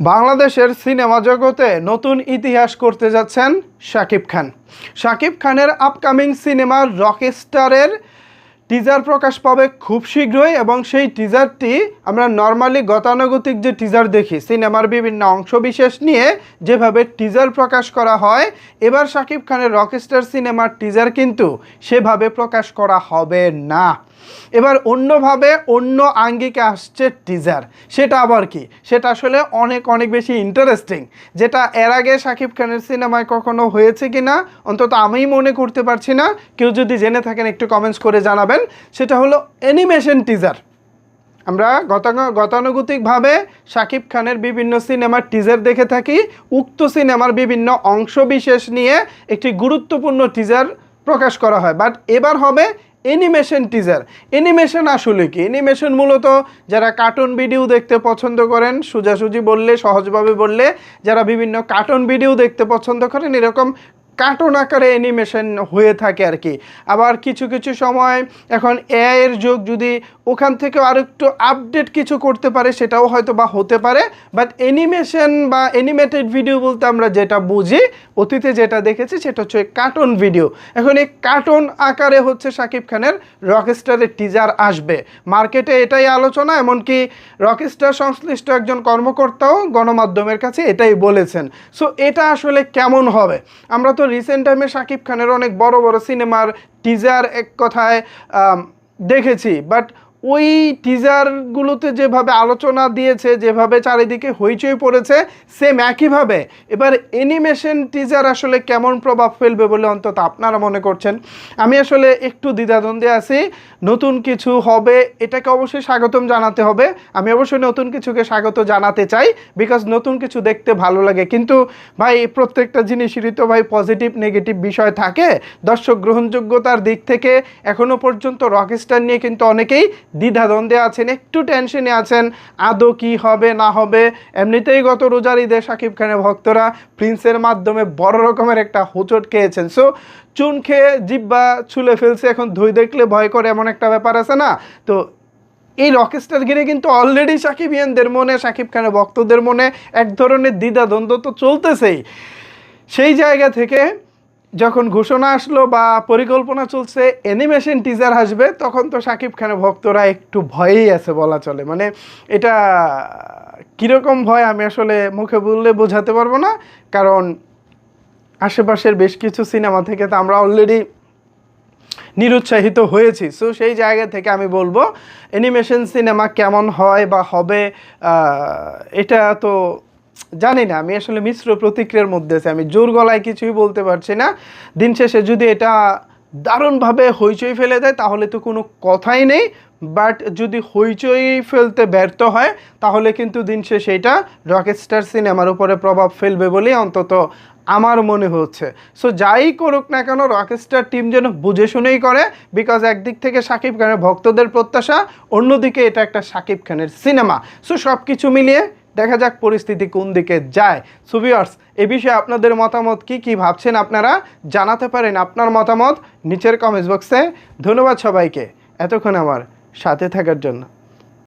বাংলাদেশের সিনেমা জগতে নতুন ইতিহাস করতে যাচ্ছেন শাকিব খান। শাকিব খানের আপকামিং সিনেমা রকস্টারের টিজার প্রকাশ পাবে খুব শীঘ্রই এবং সেই টিজারটি আমরা নর্মালি গতানুগতিক যে টিজার দেখি সিনেমার বিভিন্ন অংশবিশেষ নিয়ে যেভাবে টিজার প্রকাশ করা হয়, এবার শাকিব খানের রকস্টার সিনেমার টিজার কিন্তু সেভাবে প্রকাশ করা হবে না। এবার অন্যভাবে অন্য আঙ্গিকে আসছে টিজার। সেটা আবার কি, সেটা আসলে অনেক অনেক বেশি ইন্টারেস্টিং, যেটা এর আগে শাকিব খানের সিনেমায় কখনো হয়েছে কি না অন্তত আমি মনে করতে পারছি না। কেউ যদি জেনে থাকেন একটু কমেন্টস করে জানাবেন। সেটা হলো অ্যানিমেশন টিজার। আমরা গতানুগতিকভাবে শাকিব খানের বিভিন্ন সিনেমার টিজার দেখে থাকি, উক্ত সিনেমার বিভিন্ন অংশবিশেষ নিয়ে একটি গুরুত্বপূর্ণ টিজার প্রকাশ করা হয়, বাট এবার হবে অ্যানিমেশন টিজার। অ্যানিমেশন আসলে কি? অ্যানিমেশন মূলত যারা কার্টুন ভিডিও দেখতে পছন্দ করেন, সোজাসুজি বললে, সহজভাবে বললে, যারা বিভিন্ন কার্টুন ভিডিও দেখতে পছন্দ করেন, এরকম কার্টুন আকারে অ্যানিমেশন হয়ে থাকে আর কি। আবার কিছু কিছু সময় এখন এআই এর যুগ, যদি ওখান থেকে আর একটু আপডেট কিছু করতে পারে সেটাও হয়তো বা হতে পারে। বাট অ্যানিমেশন বা অ্যানিমেটেড ভিডিও বলতে আমরা যেটা বুঝি, অতীতে যেটা দেখেছি সেটা হচ্ছে কার্টুন ভিডিও। এখন এই কার্টুন আকারে হচ্ছে শাকিব খানের রকস্টারের টিজার আসবে। মার্কেটে এটাই আলোচনা, এমনকি রকস্টার সংশ্লিষ্ট একজন কর্মকর্তাও গণমাধ্যমের কাছে এটাই বলেছেন। সো এটা আসলে কেমন হবে? আমরা তো রিসেন্ট টাইমে শাকিব খানের অনেক বড় বড় সিনেমার টিজার এক কথায় দেখেছি, বাট ওই টিজারগুলোতে যেভাবে আলোচনা দিয়েছে, যেভাবে চারিদিকে হইচই পড়েছে, সেম একইভাবে এবার অ্যানিমেশন টিজার আসলে কেমন প্রভাব ফেলবে বলে অন্তত আপনারা মনে করছেন? আমি আসলে একটু দ্বিধাদ্বন্দ্বে আছি। নতুন কিছু হবে, এটাকে অবশ্যই স্বাগতম জানাতে হবে। আমি অবশ্যই নতুন কিছুকে স্বাগত জানাতে চাই, বিকজ নতুন কিছু দেখতে ভালো লাগে। কিন্তু ভাই, প্রত্যেকটা জিনিসেরই তো ভাই পজিটিভ নেগেটিভ বিষয় থাকে। দর্শক গ্রহণযোগ্যতার দিক থেকে এখনও পর্যন্ত রকস্টার নিয়ে কিন্তু অনেকেই দ্বিধাদ্বন্দ্বে আছেন, একটু টেনশনে আছেন আদৌ কি হবে না হবে। এমনিতেই গত রোজার ঈদে শাকিব খানের ভক্তরা প্রিন্সের মাধ্যমে বড় রকমের একটা হোঁচট খেয়েছেন। সো চুন খেয়ে জিব্বা ছুলে ফেলছে, এখন ধুই দেখলে ভয় করে, এমন একটা ব্যাপার আছে না? তো এই রকস্টার ঘিরে কিন্তু অলরেডি শাকিবিয়ানদের মনে, শাকিব খানের ভক্তদের মনে এক ধরনের দ্বিধাদ্বন্দ্ব তো চলতেছেই। সেই জায়গা থেকে যখন ঘোষণা আসলো বা পরিকল্পনা চলছে অ্যানিমেশন টিজার আসবে, তখন তো শাকিব খানের ভক্তরা একটু ভয়েই আছে বলা চলে। মানে এটা কীরকম ভয় আমি আসলে মুখে বললে বোঝাতে পারবো না, কারণ আশেপাশের বেশ কিছু সিনেমা থেকে তো আমরা অলরেডি নিরুৎসাহিত হয়েছি। সো সেই জায়গা থেকে আমি বলবো অ্যানিমেশন সিনেমা কেমন হয় বা হবে এটা তো জানি না। আমি আসলে মিশ্র প্রতিক্রিয়ার মধ্যে আছি, আমি জোর গলায় কিছুই বলতে পারছি না। দিন শেষে যদি এটা দারুণভাবে হইচই ফেলে দেয় তাহলে তো কোনো কথাই নেই, বাট যদি হইচই ফেলতে ব্যর্থ হয় তাহলে কিন্তু দিন শেষে এটা রকস্টার সিনেমার উপরে প্রভাব ফেলবে বলেই অন্তত আমার মনে হচ্ছে। সো যাই করুক না কেন, রকস্টার টিম যেন বুঝে শুনেই করে, বিকজ একদিক থেকে শাকিব খানের ভক্তদের প্রত্যাশা, অন্যদিকে এটা একটা শাকিব খানের সিনেমা। সো সব কিছু মিলিয়ে দেখা যাক পরিস্থিতি কোন দিকে যায়। সো ভিউয়ার্স, এ বিষয়ে আপনাদের মতামত কি ভাবছেন আপনারা জানাতে পারেন আপনার মতামত নিচের কমেন্টস বক্সে। ধন্যবাদ সবাইকে এতক্ষণ আমার সাথে থাকার জন্য।